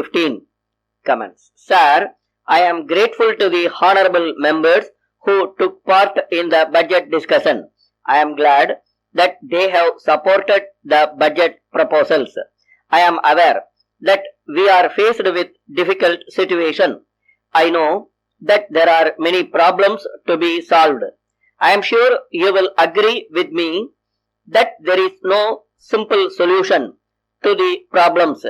15 comments. Sir, I am grateful to the honorable members who took part in the budget discussion. I am glad that they have supported the budget proposals. I am aware that we are faced with difficult situation. I know that there are many problems to be solved. I am sure you will agree with me that there is no simple solution to the problems.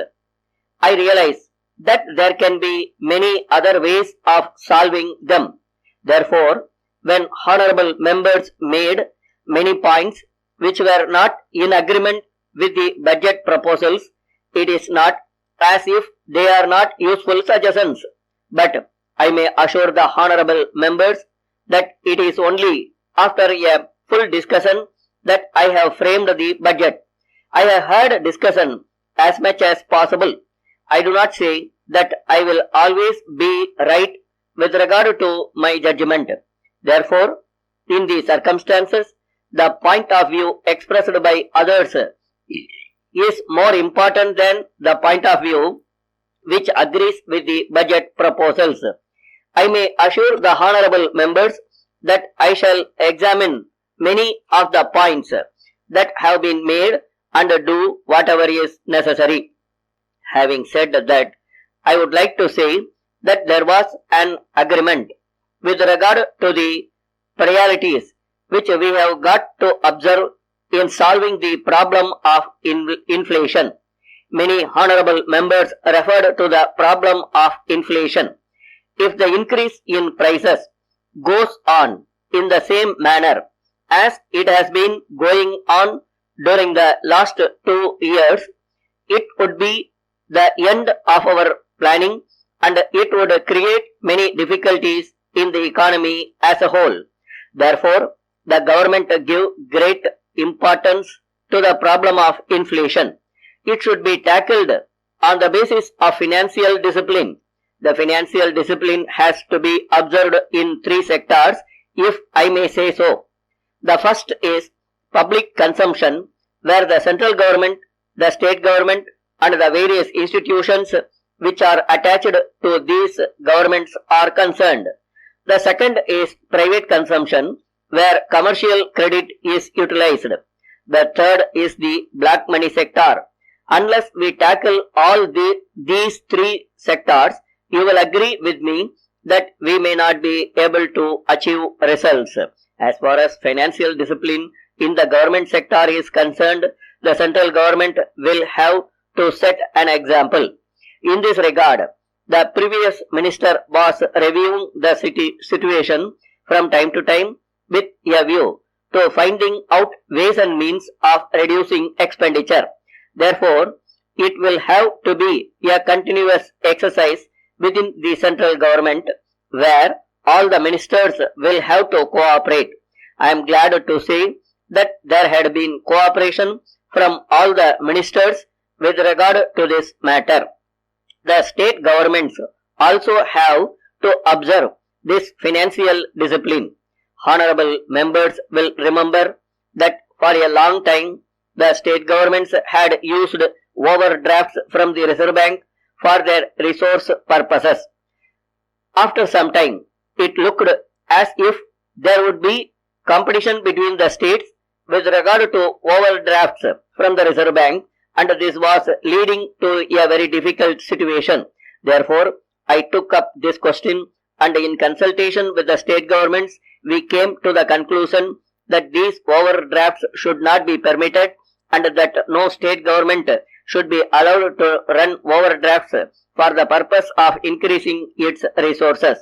I realize that there can be many other ways of solving them. Therefore, when honorable members made many points which were not in agreement with the budget proposals, it is not as if they are not useful suggestions, but I may assure the honorable members that it is only after a full discussion that I have framed the budget. I have heard discussion as much as possible. I do not say that I will always be right with regard to my judgment. Therefore, in the circumstances, the point of view expressed by others is more important than the point of view which agrees with the budget proposals. I may assure the honorable members that I shall examine many of the points that have been made and do whatever is necessary. Having said that, I would like to say that there was an agreement with regard to the priorities which we have got to observe in solving the problem of inflation. Many honorable members referred to the problem of inflation. If the increase in prices goes on in the same manner as it has been going on during the last 2 years, it would be the end of our planning and it would create many difficulties in the economy as a whole. Therefore, the government give great importance to the problem of inflation. It should be tackled on the basis of financial discipline. The financial discipline has to be observed in 3 sectors, if I may say so. The first is public consumption, where the central government, the state government and the various institutions which are attached to these governments are concerned. The second is private consumption, where commercial credit is utilized. The third is the black money sector. Unless we tackle all these 3 sectors, you will agree with me that we may not be able to achieve results. As far as financial discipline in the government sector is concerned, the central government will have to set an example. In this regard, the previous minister was reviewing the situation from time to time with a view to finding out ways and means of reducing expenditure. Therefore, it will have to be a continuous exercise within the central government where all the ministers will have to cooperate. I am glad to say that there had been cooperation from all the ministers with regard to this matter. The state governments also have to observe this financial discipline. Honorable members will remember that for a long time the state governments had used overdrafts from the Reserve Bank for their resource purposes. After some time, it looked as if there would be competition between the states with regard to overdrafts from the Reserve Bank, and this was leading to a very difficult situation. Therefore, I took up this question, and in consultation with the state governments, we came to the conclusion that these overdrafts should not be permitted and that no state government should be allowed to run overdrafts for the purpose of increasing its resources.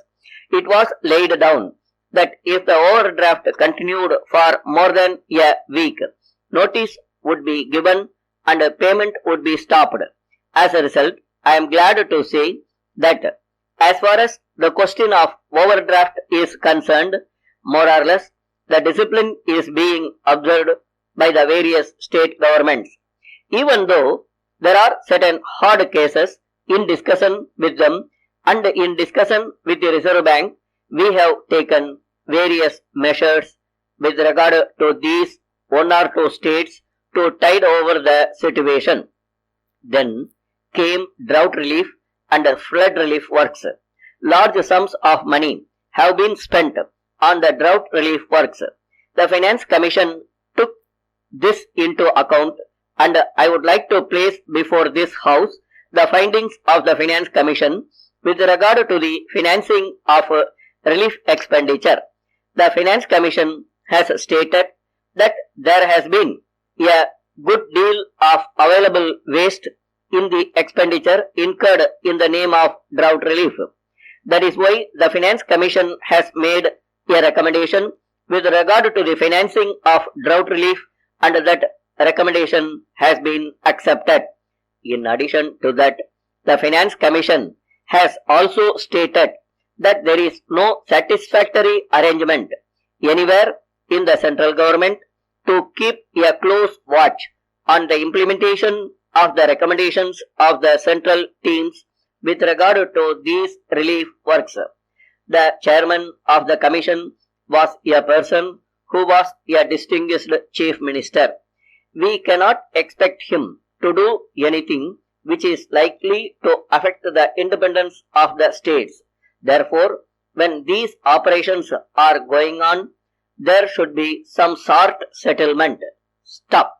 It was laid down that if the overdraft continued for more than a week, notice would be given and payment would be stopped. As a result, I am glad to say that as far as the question of overdraft is concerned, more or less, the discipline is being observed by the various state governments. Even though there are certain hard cases in discussion with them and in discussion with the Reserve Bank, we have taken various measures with regard to these 1 or 2 states to tide over the situation. Then came drought relief and flood relief works. Large sums of money have been spent on the drought relief works. The Finance Commission took this into account, and I would like to place before this House the findings of the Finance Commission with regard to the financing of relief expenditure. The Finance Commission has stated that there has been a good deal of available waste in the expenditure incurred in the name of drought relief. That is why the Finance Commission has made a recommendation with regard to the financing of drought relief, and that recommendation has been accepted. In addition to that, the Finance Commission has also stated that there is no satisfactory arrangement anywhere in the central government to keep a close watch on the implementation of the recommendations of the central teams with regard to these relief works. The chairman of the commission was a person who was a distinguished chief minister. We cannot expect him to do anything which is likely to affect the independence of the states. Therefore, when these operations are going on, there should be some sort settlement. Stop.